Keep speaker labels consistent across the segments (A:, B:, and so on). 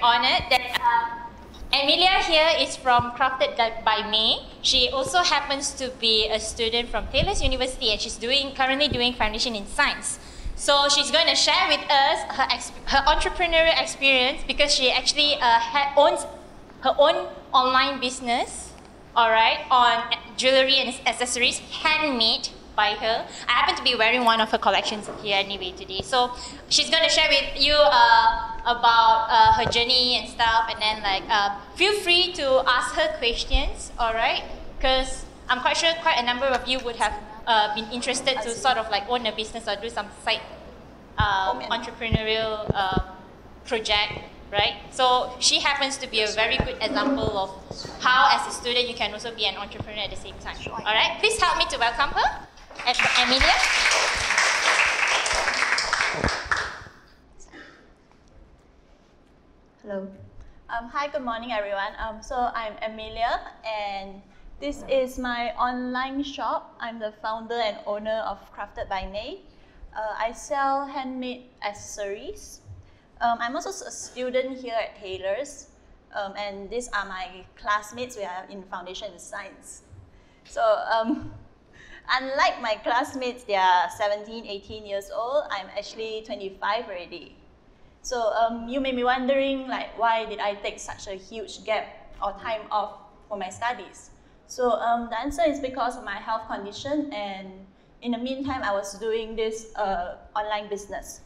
A: honored that Emilia here is from Crafted by May. She also happens to be a student from Taylor's University, and she's currently doing foundation in science. So she's going to share with us her entrepreneurial experience, because she actually owns her own online business, all right, on jewelry and accessories, handmade by her. I happen to be wearing one of her collections here anyway today. So she's going to share with you about her journey and stuff, and then feel free to ask her questions, all right? Because I'm quite sure quite a number of you would have been interested to sort of like own a business or do some side entrepreneurial project, right? So she happens to be a very good example of how, as a student, you can also be an entrepreneur at the same time. All right, please help me to welcome her, Emilia.
B: Hello. Hi, good morning, everyone. So I'm Emilia, and this is my online shop. I'm the founder and owner of Crafted by May. I sell handmade accessories. I'm also a student here at Taylor's, and these are my classmates. We are in foundation in science. So unlike my classmates, they are 17, 18 years old. I'm actually 25 already. So you may be wondering, like, why did I take such a huge gap or time off for my studies? So the answer is because of my health condition, and in the meantime, I was doing this online business.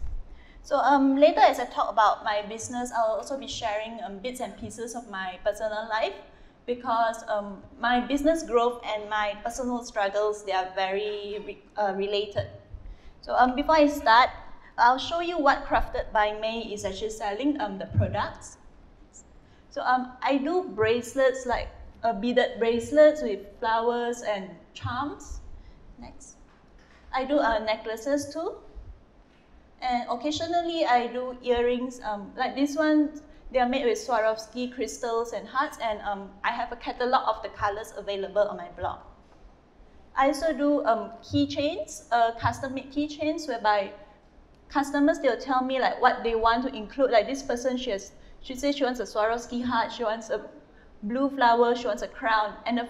B: So later, as I talk about my business, I'll also be sharing bits and pieces of my personal life, because my business growth and my personal struggles, they are very related. So before I start, I'll show you what Crafted by May is actually selling, the products. So I do bracelets, like beaded bracelets with flowers and charms. Next. I do necklaces too. And occasionally I do earrings, like this one. They are made with Swarovski crystals and hearts, and I have a catalog of the colors available on my blog. I also do keychains, custom-made keychains, whereby customers, they'll tell me like what they want to include. Like this person, she says she wants a Swarovski heart, she wants a blue flower, she wants a crown, and the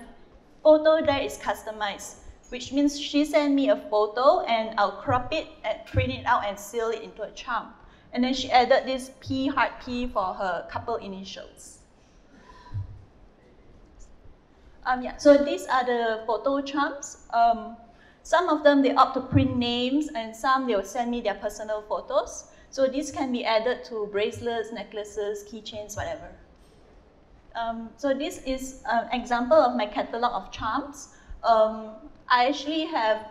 B: photo there is customized, which means she sent me a photo and I'll crop it and print it out and seal it into a charm. And then she added this P, heart P, for her couple initials. So these are the photo charms. Some of them, they opt to print names, and some, they will send me their personal photos. So these can be added to bracelets, necklaces, keychains, whatever. So this is an example of my catalog of charms. I actually have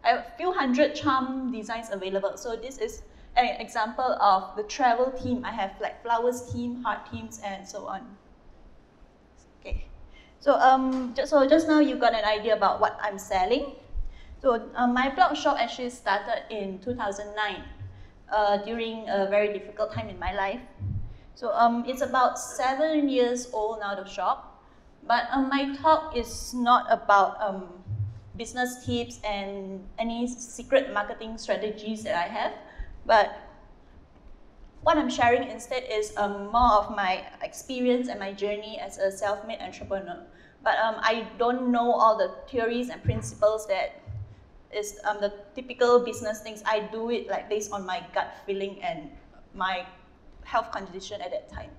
B: a few hundred charm designs available. So this is an example of the travel theme. I have like flowers theme, heart themes, and so on. Okay. So just now you got an idea about what I'm selling. So my blog shop actually started in 2009, during a very difficult time in my life. So it's about 7 years old now, the shop. But my talk is not about business tips and any secret marketing strategies that I have, but what I'm sharing instead is more of my experience and my journey as a self-made entrepreneur. But I don't know all the theories and principles that is the typical business things. I do it like based on my gut feeling and my health condition at that time.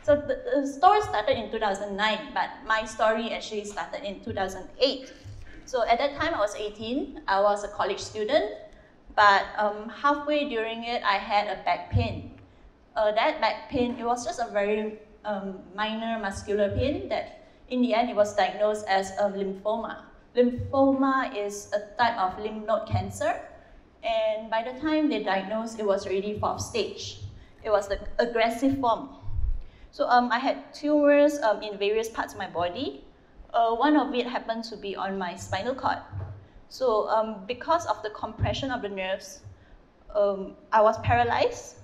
B: So the store started in 2009, but my story actually started in 2008. So at that time, I was 18. I was a college student, but halfway during it, I had a back pain. That back pain, it was just a very minor muscular pain that in the end, it was diagnosed as a lymphoma. Lymphoma is a type of lymph node cancer, and by the time they diagnosed, it was already 4th stage. It was the aggressive form. So I had tumors in various parts of my body. One of it happened to be on my spinal cord. So because of the compression of the nerves, I was paralyzed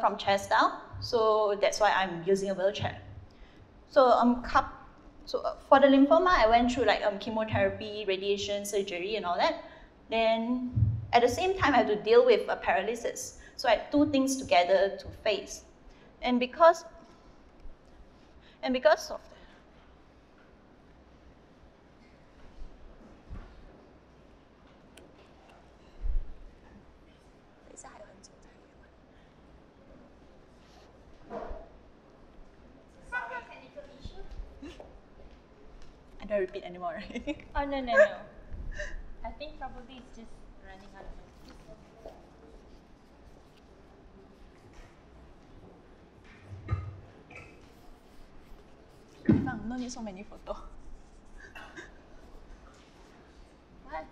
B: from chest down. So that's why I'm using a wheelchair. So So for the lymphoma, I went through like chemotherapy, radiation, surgery, and all that. Then at the same time, I had to deal with a paralysis. So I had two things together to face. And because of I don't repeat anymore, right?
A: Oh, no, no, no. I think probably it's just running out of
B: No need so many photos. What?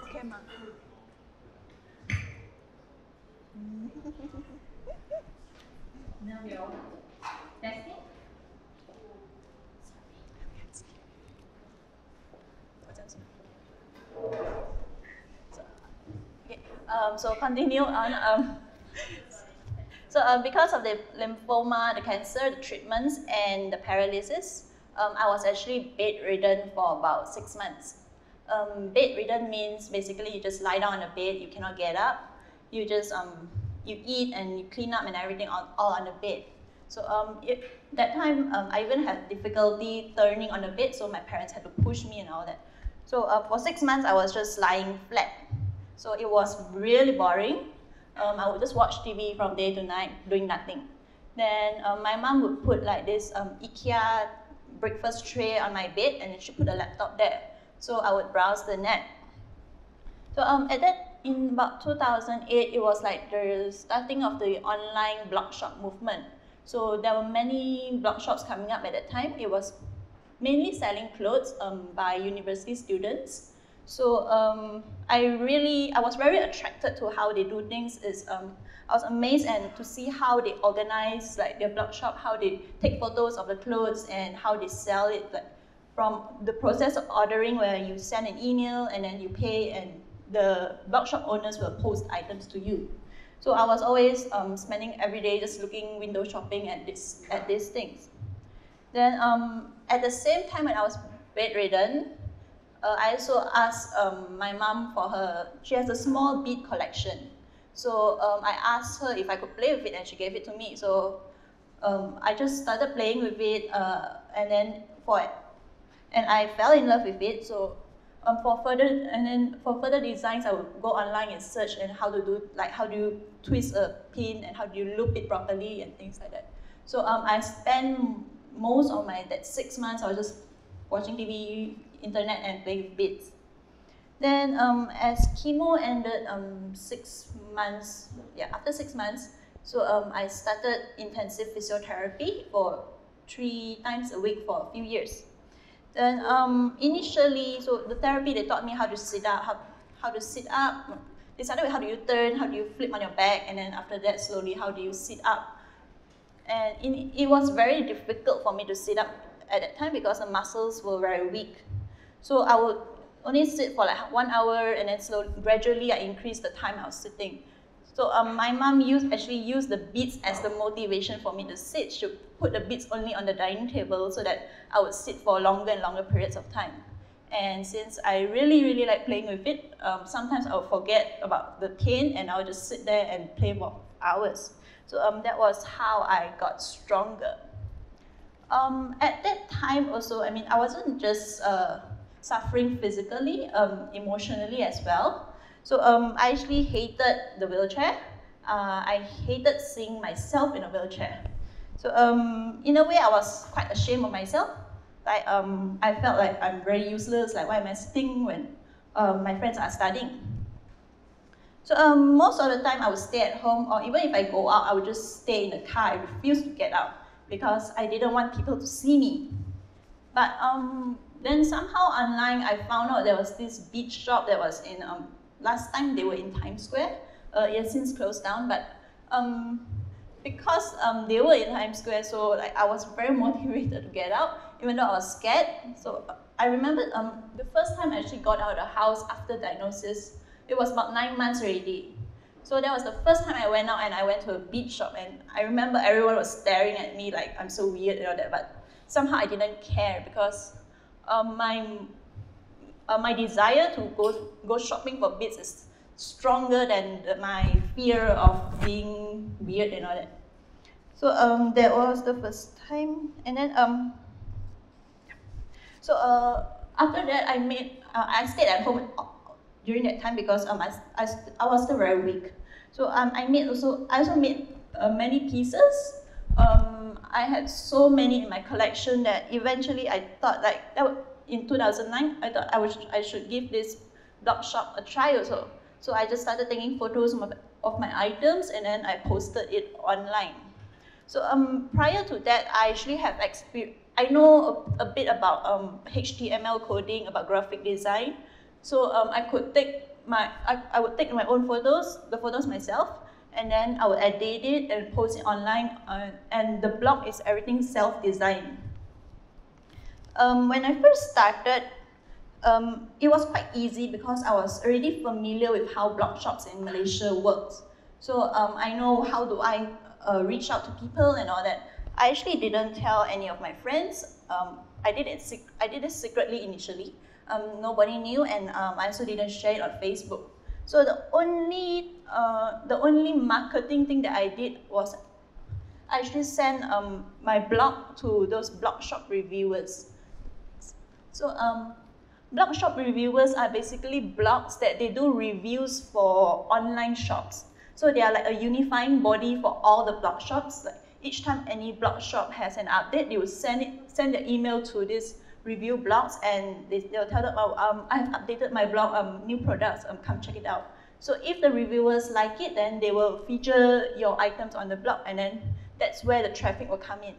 B: Okay, ma.
A: Now we're all testing.
B: So continue on. Because of the lymphoma, the cancer, the treatments, and the paralysis, I was actually bedridden for about 6 months. Bedridden means basically you just lie down on the bed, you cannot get up. You just you eat and you clean up and everything all on the bed. So that time I even had difficulty turning on the bed, so my parents had to push me and all that. So for 6 months I was just lying flat. So it was really boring. I would just watch TV from day to night, doing nothing. Then my mom would put like this IKEA breakfast tray on my bed, and she put a laptop there. So I would browse the net. So in about 2008, it was like the starting of the online blog shop movement. So there were many blog shops coming up at that time. It was mainly selling clothes by university students. So I was very attracted to how they do things. I was amazed and to see how they organize like their blog shop, how they take photos of the clothes and how they sell it. Like from the process of ordering, where you send an email and then you pay, and the blog shop owners will post items to you. So I was always spending every day just looking, window shopping at these things. Then at the same time when I was bedridden, I also asked my mom for she has a small bead collection. So I asked her if I could play with it, and she gave it to me. So I just started playing with it, and I fell in love with it. So for further designs, I would go online and search and how do you twist a pin and how do you loop it properly and things like that. So I spent most of that 6 months, I was just watching TV, internet, and playing with beads. Then as chemo ended 6 months, after 6 months, so I started intensive physiotherapy for 3 times a week for a few years. Then initially, so the therapy, they taught me how to sit up, They started with how do you turn, how do you flip on your back, and then after that, slowly, how do you sit up. And it was very difficult for me to sit up at that time because the muscles were very weak. So I would only sit for like 1 hour, and then gradually I increased the time I was sitting. So my mom actually used the beads as the motivation for me to sit. She would put the beads only on the dining table so that I would sit for longer and longer periods of time. And since I really, really like playing with it, sometimes I would forget about the cane and I would just sit there and play for hours. So that was how I got stronger. At that time also, I mean, I wasn't just suffering physically, emotionally as well. So I actually hated the wheelchair. I hated seeing myself in a wheelchair. So in a way, I was quite ashamed of myself. Like I felt like I'm very useless. Like, why am I sitting when my friends are studying? So most of the time, I would stay at home, or even if I go out, I would just stay in the car. I refused to get out because I didn't want people to see me. But then somehow online, I found out there was this bead shop that was in, last time they were in Times Square. It has since closed down, but because they were in Times Square, so like I was very motivated to get out. even though I was scared. So I remember the first time I actually got out of the house after diagnosis, it was about 9 months already. So that was the first time I went out, and I went to a beach shop, and I remember everyone was staring at me like I'm so weird and all that, but somehow I didn't care because my desire to go shopping for Beats is stronger than my fear of being weird and all that. So that was the first time, and then after that I stayed at home during that time because I was still very weak. So I also made many pieces. I had so many in my collection that eventually I thought in 2009 I thought I should give this blog shop a try also. So I just started taking photos of my items, and then I posted it online. So prior to that, I actually have experience. I know a bit about HTML coding, about graphic design. So I would take my own photos, the photos myself, and then I would edit it and post it online. And the blog is everything self-designed. When I first started, it was quite easy because I was already familiar with how blog shops in Malaysia works. So I know how do I reach out to people and all that. I actually didn't tell any of my friends. I did it secretly initially. Nobody knew, and I also didn't share it on Facebook. So the only marketing thing that I did was I actually sent my blog to those blog shop reviewers. So blog shop reviewers are basically blogs that they do reviews for online shops. So they are like a unifying body for all the blog shops. Like each time any blog shop has an update, they will send the email to these review blogs, and they'll tell them, oh, I've updated my blog, new products, come check it out. So if the reviewers like it, then they will feature your items on the blog, and then that's where the traffic will come in.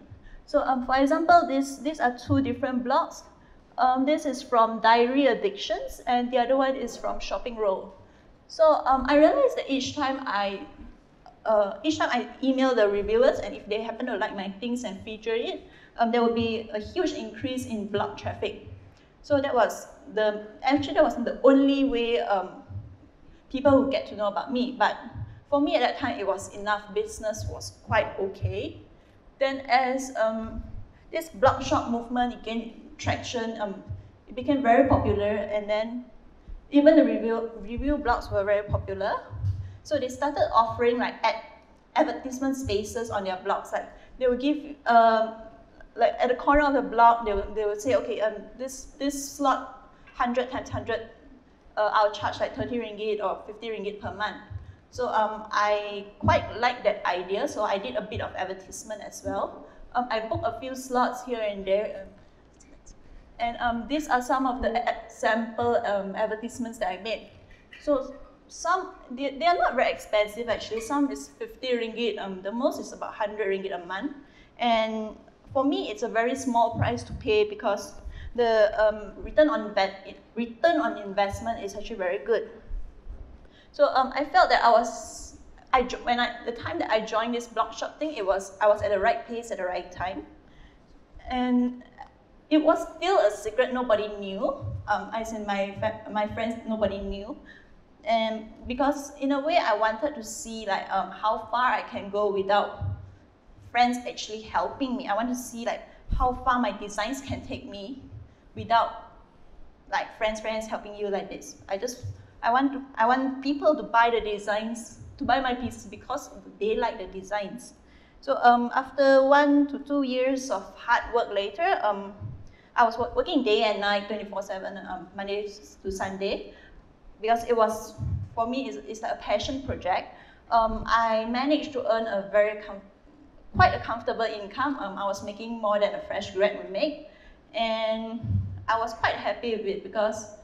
B: So for example, these are two different blogs. This is from Diary Addictions, and the other one is from Shopping Roll. So I realized that each time I email the reviewers, and if they happen to like my things and feature it, there will be a huge increase in blog traffic. So that was the only way people would get to know about me. But for me at that time, it was enough. Business was quite okay. Then as this blog shop movement gained traction, it became very popular, and then even the review blogs were very popular. So they started offering like advertisement spaces on their blogs. Like they would give, like at the corner of the blog, they would say, okay, this slot 100 times 100, I'll charge like 30 ringgit or 50 ringgit per month. So I quite liked that idea, so I did a bit of advertisement as well. I booked a few slots here and there. And these are some of the sample advertisements that I made. So they are not very expensive actually. Some is 50 ringgit, the most is about 100 ringgit a month. And for me, it's a very small price to pay because the return on investment is actually very good. So I felt that the time that I joined this blog shop thing, I was at the right place at the right time. And it was still a secret, nobody knew. As in my friends, nobody knew. And because in a way, I wanted to see like how far I can go without friends actually helping me. I want to see like how far my designs can take me without like friends helping you like this. I want people to buy the designs, to buy my pieces because they like the designs. So after 1 to 2 years of hard work later, I was working day and night, 24/7, Monday to Sunday, because it was, for me, it's like a passion project. I managed to earn quite a comfortable income. I was making more than a fresh grad would make, and I was quite happy with it because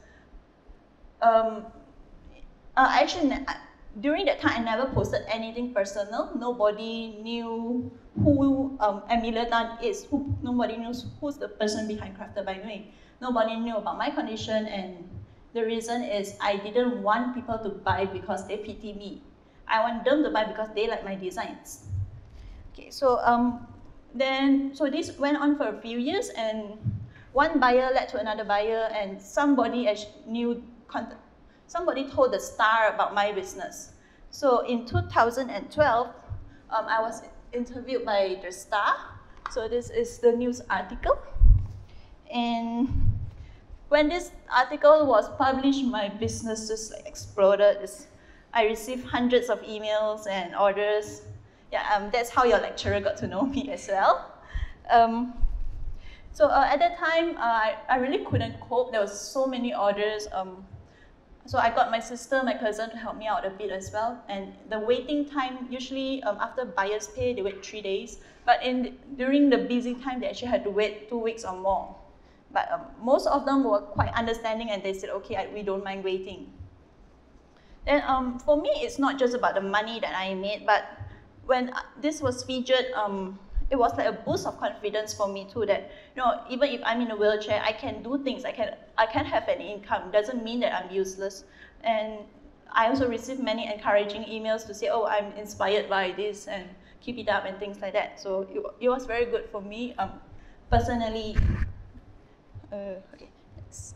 B: during that time, I never posted anything personal. Nobody knew who Amelia Tan is. Nobody knows who's the person behind Crafted by Me. Nobody knew about my condition, and the reason is I didn't want people to buy because they pity me. I want them to buy because they like my designs. Okay, so then, so this went on for a few years, and one buyer led to another buyer, and somebody told the Star about my business. So in 2012, I was interviewed by the Star. So this is the news article. And when this article was published, my business just like exploded. I received hundreds of emails and orders. Yeah, that's how your lecturer got to know me as well. So at that time, I really couldn't cope. There was so many orders. So I got my sister, my cousin to help me out a bit as well. And the waiting time, usually after buyers pay, they wait 3 days. But during the busy time, they actually had to wait 2 weeks or more. But most of them were quite understanding, and they said, okay, we don't mind waiting. Then for me, it's not just about the money that I made, but when this was featured, it was like a boost of confidence for me too, that even if I'm in a wheelchair, I can do things, I can have an income. It doesn't mean that I'm useless. And I also received many encouraging emails to say, oh, I'm inspired by this and keep it up and things like that. So it was very good for me personally. Okay, next.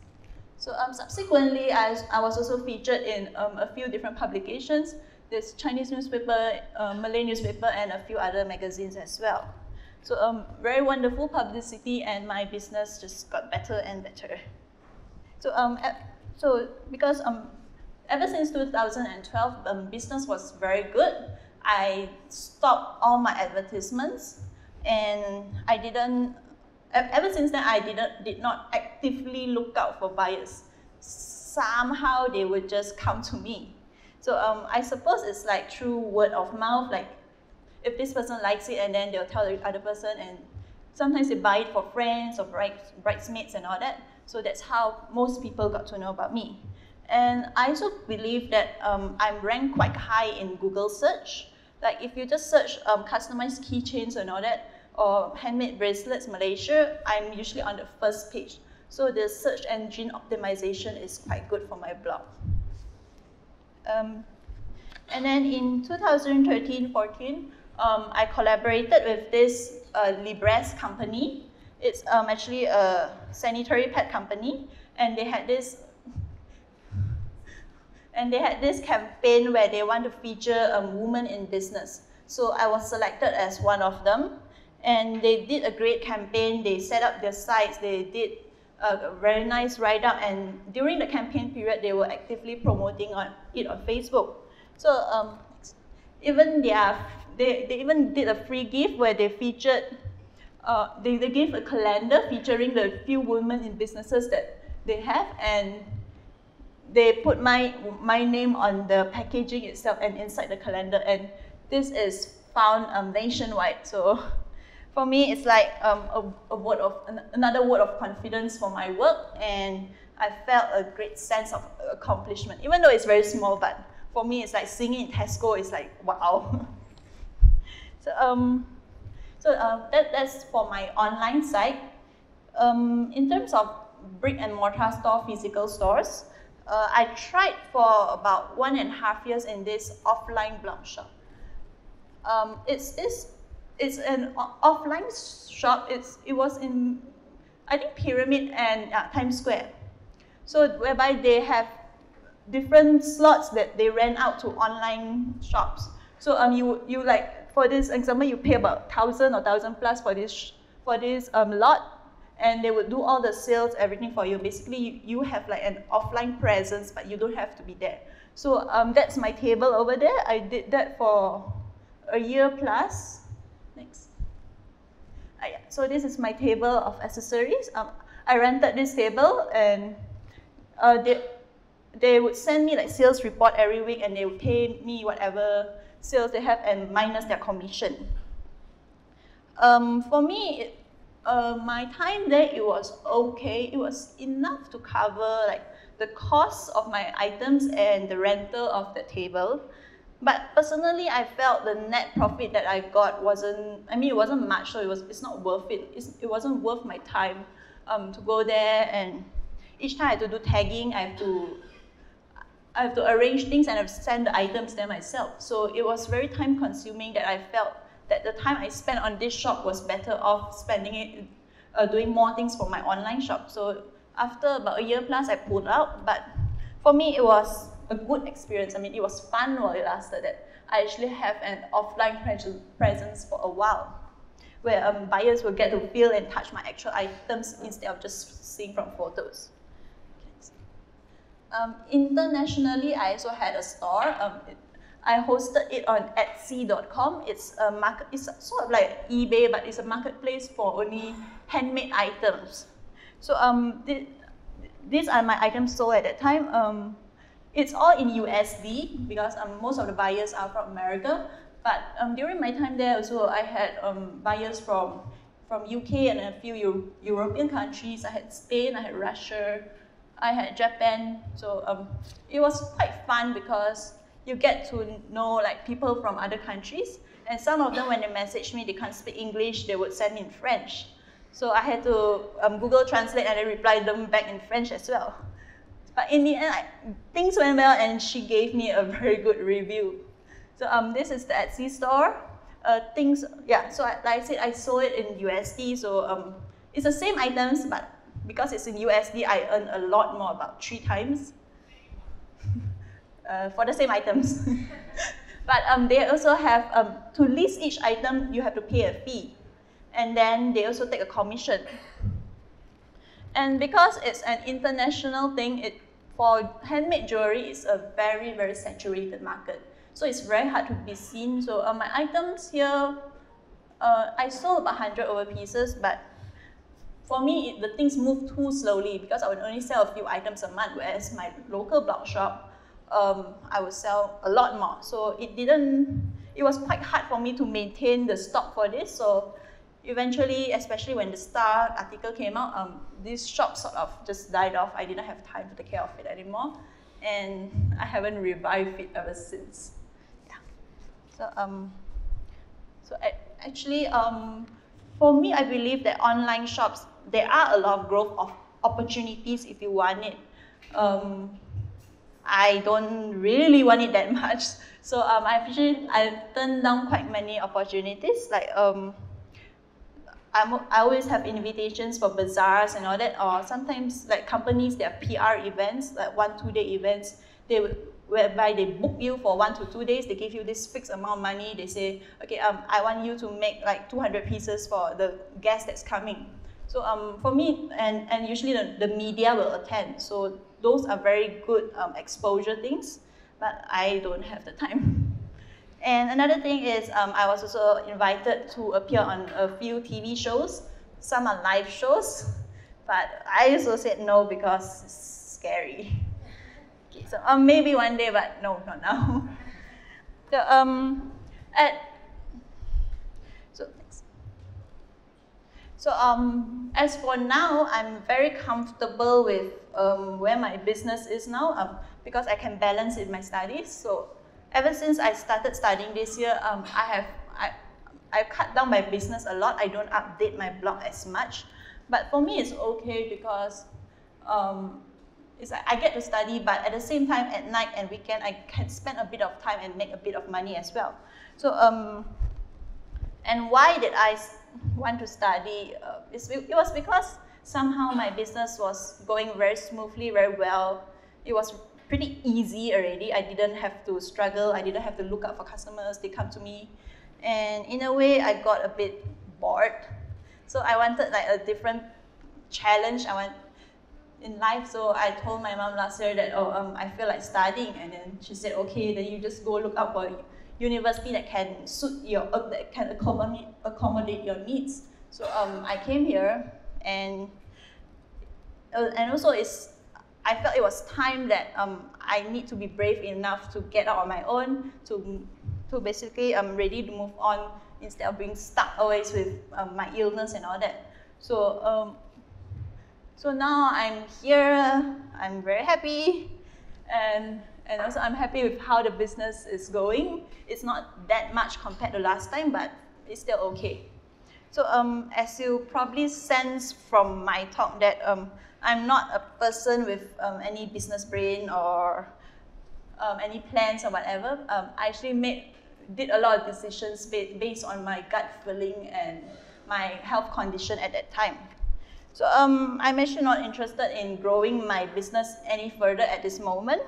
B: So subsequently, I was also featured in a few different publications. There's Chinese newspaper, Malay newspaper, and a few other magazines as well. So very wonderful publicity, and my business just got better and better. So because ever since 2012, business was very good. I stopped all my advertisements, and I didn't. Ever since then, I did not actively look out for buyers. Somehow they would just come to me. So I suppose it's like through word of mouth, like if this person likes it, and then they'll tell the other person, and sometimes they buy it for friends or bridesmaids and all that. So that's how most people got to know about me. And I also believe that I'm ranked quite high in Google search. Like if you just search customized keychains and all that, or handmade bracelets Malaysia, I'm usually on the first page. So the search engine optimization is quite good for my blog. And then in 2013-14, I collaborated with this Libres company. It's actually a sanitary pad company, and they had this campaign where they want to feature a woman in business. So I was selected as one of them. And they did a great campaign. They set up their sites. They did a very nice write-up. And during the campaign period, they were actively promoting it on Facebook. So they even did a free gift where they featured, they gave a calendar featuring the few women in businesses that they have, and they put my name on the packaging itself and inside the calendar. And this is found nationwide. So for me, it's like another word of confidence for my work, and I felt a great sense of accomplishment, even though it's very small. But for me, it's like singing in Tesco. It's like wow. That's for my online site. In terms of brick and mortar store, physical stores, I tried for about 1.5 years in this offline blog shop. It's an offline shop. It was in, I think, Pyramid and Times Square. So whereby they have different slots that they rent out to online shops. So you like, for this example, you pay about 1,000 or 1,000 plus for this lot, and they would do all the sales, everything for you. Basically, you have like an offline presence, but you don't have to be there. So that's my table over there. I did that for a year plus. Next. Yeah. So this is my table of accessories. I rented this table, and they would send me like sales report every week, and they would pay me whatever sales they have and minus their commission. For me, my time there, it was okay. It was enough to cover like the cost of my items and the rental of the table. But personally, I felt the net profit that I got wasn't much, so it's not worth it. It wasn't worth my time to go there, and each time I have to do tagging, I have to arrange things, and I have to send the items there myself. So it was very time consuming that I felt that the time I spent on this shop was better off spending it doing more things for my online shop. So after about a year plus, I pulled out, but for me, it was a good experience. I mean, it was fun while it lasted. That I actually have an offline presence for a while, where buyers will get to feel and touch my actual items instead of just seeing from photos. Internationally, I also had a store. I hosted it on Etsy.com. It's a market. It's sort of like eBay, but it's a marketplace for only handmade items. So these are my items sold at that time. It's all in USD because most of the buyers are from America. But during my time there also, I had buyers from UK and a few European countries. I had Spain, I had Russia, I had Japan. So it was quite fun because you get to know like people from other countries. And some of them, when they message me, they can't speak English, they would send in French. So I had to Google Translate and then reply them back in French as well. But in the end, things went well and she gave me a very good review. So this is the Etsy store. So like I said, I sold it in USD. So it's the same items, but because it's in USD, I earn a lot more, about 3 times for the same items. But they also have, to list each item, you have to pay a fee. And then they also take a commission. And because it's an international thing, for handmade jewelry, it's a very, very saturated market. So it's very hard to be seen. So my items here, I sold about 100 over pieces, but for me, the things move too slowly because I would only sell a few items a month, whereas my local blog shop, I would sell a lot more. So it was quite hard for me to maintain the stock for this. So eventually, especially when the Star article came out, this shop sort of just died off. I didn't have time to take care of it anymore, and I haven't revived it ever since. Yeah. Actually, for me, I believe that online shops, there are a lot of growth of opportunities if you want it. I don't really want it that much, so I've turned down quite many opportunities. Like I always have invitations for bazaars and all that, or sometimes like companies, their PR events, like 1-2 day events, whereby they book you for 1 to 2 days, they give you this fixed amount of money, they say, okay, I want you to make like 200 pieces for the guest that's coming. So for me, and usually the media will attend, so those are very good exposure things, but I don't have the time. And another thing is I was also invited to appear on a few TV shows. Some are live shows, but I also said no because it's scary. Okay, so maybe one day, but no, not now. So as for now, I'm very comfortable with where my business is now because I can balance it with my studies. So ever since I started studying this year, I've cut down my business a lot. I don't update my blog as much. But for me, it's okay because it's like I get to study, but at the same time, at night and weekend, I can spend a bit of time and make a bit of money as well. So, and why did I want to study? It was because somehow my business was going very smoothly, very well. It was pretty easy already. I didn't have to struggle. I didn't have to look out for customers. They come to me. And in a way, I got a bit bored. So I wanted like a different challenge in life. So I told my mom last year that, I feel like studying. And then she said, okay, then you just go look out for a university that can suit that can accommodate your needs. So I came here, and also I felt it was time that I need to be brave enough to get out on my own, to basically I'm ready to move on instead of being stuck always with my illness and all that. So so now I'm here, I'm very happy, and also I'm happy with how the business is going. It's not that much compared to last time, but it's still okay. So as you probably sense from my talk that I'm not a person with any business brain or any plans or whatever. I actually made did a lot of decisions based on my gut feeling and my health condition at that time. So I'm actually not interested in growing my business any further at this moment.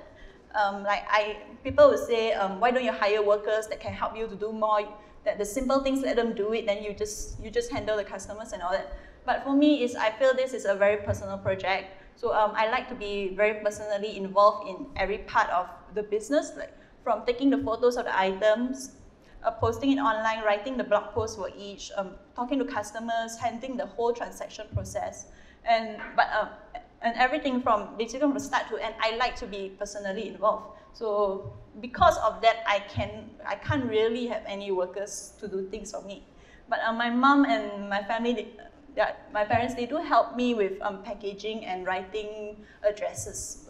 B: People would say, why don't you hire workers that can help you to do more? That the simple things, let them do it, then you just handle the customers and all that. But for me, I feel this is a very personal project. So I like to be very personally involved in every part of the business, like from taking the photos of the items, posting it online, writing the blog post for each, talking to customers, handling the whole transaction process, and everything from basically from the start to end. I like to be personally involved. So because of that, I can't really have any workers to do things for me. But my mom and my family, my parents, they do help me with packaging and writing addresses.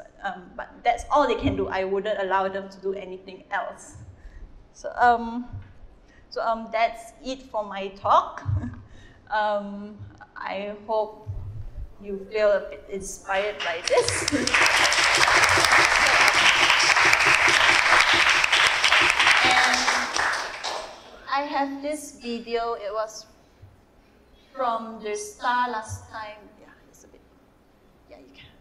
B: But that's all they can do. I wouldn't allow them to do anything else. So that's it for my talk. I hope you feel a bit inspired by this. And I have this video. It was from the Star last time. Yeah, it's a bit. Yeah, you can.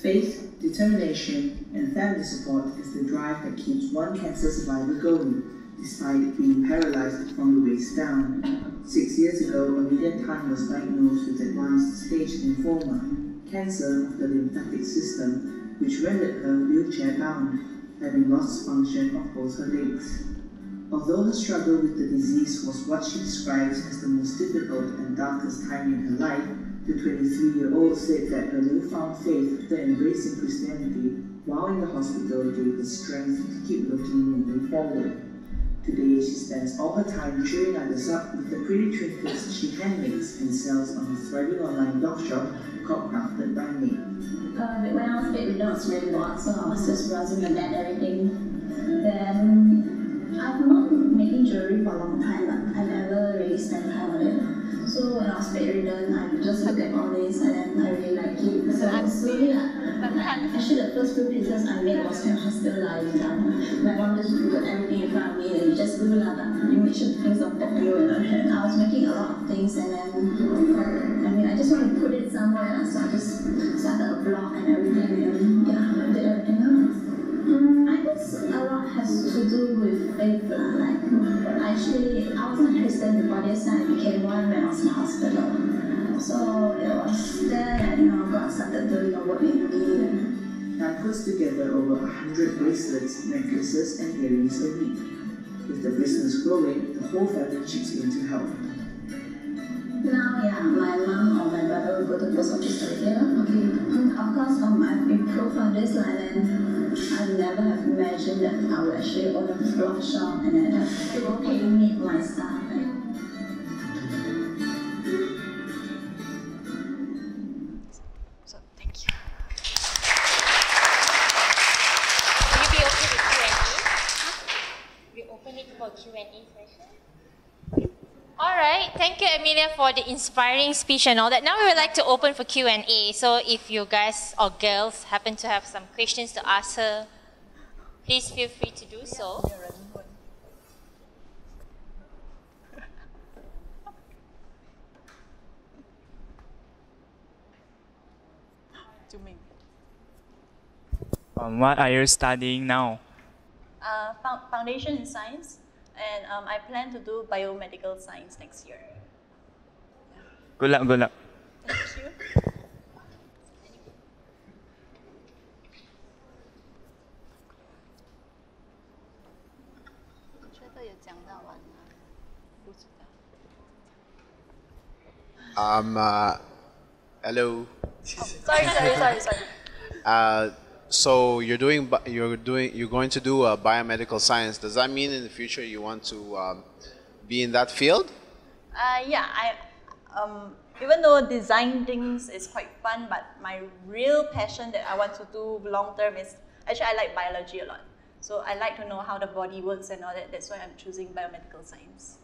C: Faith, determination, and family support is the drive that keeps one cancer survivor going, despite being paralyzed from the waist down. 6 years ago, Amelia Tan was diagnosed with advanced stage lymphoma, cancer of the lymphatic system, which rendered her wheelchair-bound, having lost function of both her legs. Although her struggle with the disease was what she describes as the most difficult and darkest time in her life, the 23-year-old said that her newfound faith after embracing Christianity while in the hospital gave her strength to keep looking and moving forward. Today, she spends all her time cheering others up with the pretty trinkets she handmakes and sells on a thriving online blog shop called Crafted by Me.
D: When I was bedridden, I was really bored, so I was just browsing the net and everything. Then I've not been making jewelry for a long time, but I never really spent time on it. So when I was bedridden, I just looked at all this and then I really liked it. So slowly, actually the first few pieces I made was when I was still lying down. My mom just put everything in front of me and you just do lah, but you make sure things don't pop you. And I was making a lot of things and then, I just want to put it somewhere, so I just started a blog and everything and yeah, I did everything else. I guess a lot has to do with faith. Actually, I wasn't a Christian before this, and I became one when I was in the hospital. So it was there that God started doing the work in me.
C: Tan puts together over 100 bracelets, necklaces, and earrings a week. With the business growing, the whole family chips in to help.
D: Now, yeah, my mom or my brother will go to the post office every day. Okay. Of course, I've improved on this line and I never have imagined that I would actually own a blog shop and then have people paying me for my stuff.
B: So, thank you.
A: Will you be open with Q&A? We open it for Q&A session. Alright, thank you Amelia for the inspiring speech and all that. Now we would like to open for Q&A. So if you guys or girls happen to have some questions to ask her, please feel free to do so.
E: What are you studying now?
B: Foundation in Science, and I plan to do biomedical science next year.
E: Good luck, good luck.
B: Thank you.
F: Hello.
B: Sorry.
F: So you're going to do biomedical science. Does that mean in the future you want to be in that field?
B: Yeah, even though design things is quite fun, but my real passion that I want to do long term is, actually I like biology a lot. So I like to know how the body works and all that. That's why I'm choosing biomedical science.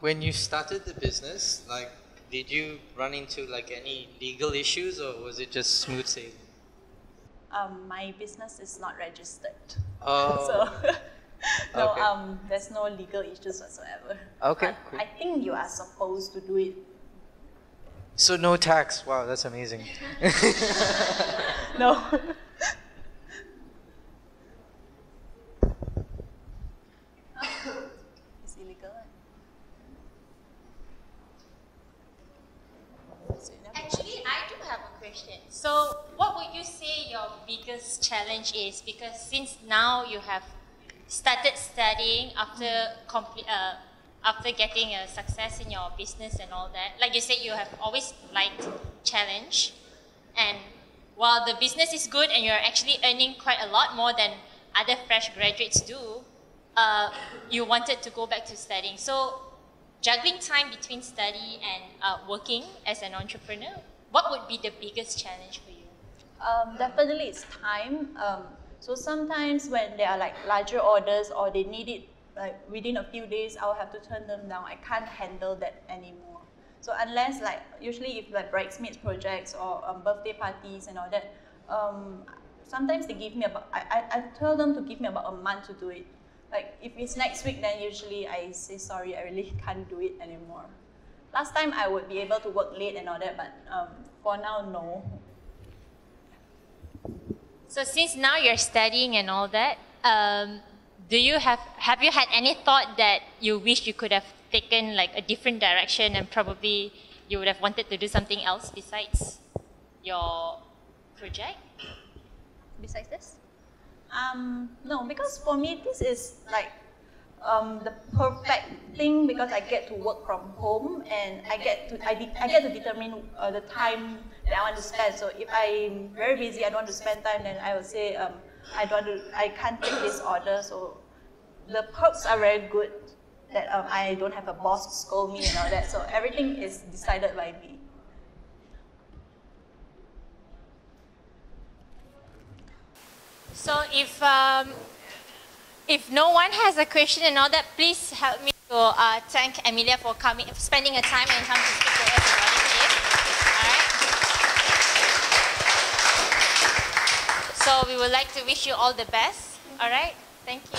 G: When you started the business, like, did you run into like any legal issues, or was it just smooth sailing?
B: My business is not registered.
G: Oh.
B: So no,
G: Okay.
B: there's no legal issues whatsoever.
G: Okay,
B: But
G: cool.
B: I think you are supposed to do it.
G: So no tax. Wow, that's amazing.
B: No. It's illegal.
A: Actually, I do have a question. So, what would you say your biggest challenge is? Because since now you have started studying after getting a success in your business and all that, like you said, you have always liked challenge, and while the business is good and you're actually earning quite a lot more than other fresh graduates do, you wanted to go back to studying. So, juggling time between study and working as an entrepreneur, what would be the biggest challenge for you?
B: Definitely it's time. So sometimes when there are like larger orders or they need it like within a few days, I'll have to turn them down. I can't handle that anymore. So unless like, usually if like bridesmaids projects or birthday parties and all that, sometimes they give me about, I tell them to give me about a month to do it. Like if it's next week, then usually I say, sorry, I really can't do it anymore. Last time I would be able to work late and all that, but for now, no.
A: So since now you're studying and all that, do you have you had any thought that you wish you could have taken like a different direction and probably you would have wanted to do something else besides your project?
B: Besides this? No, because for me, this is like the perfect thing because I get to work from home and I get to determine the time that I want to spend. So if I'm very busy, I don't want to spend time, then I will say I can't take this order. So the perks are very good that I don't have a boss scold me and all that. So everything is decided by me.
A: So if no one has a question and all that, please help me to thank Emilia for spending her time and come to speak to us about it today. All right. So we would like to wish you all the best. All right. Thank you.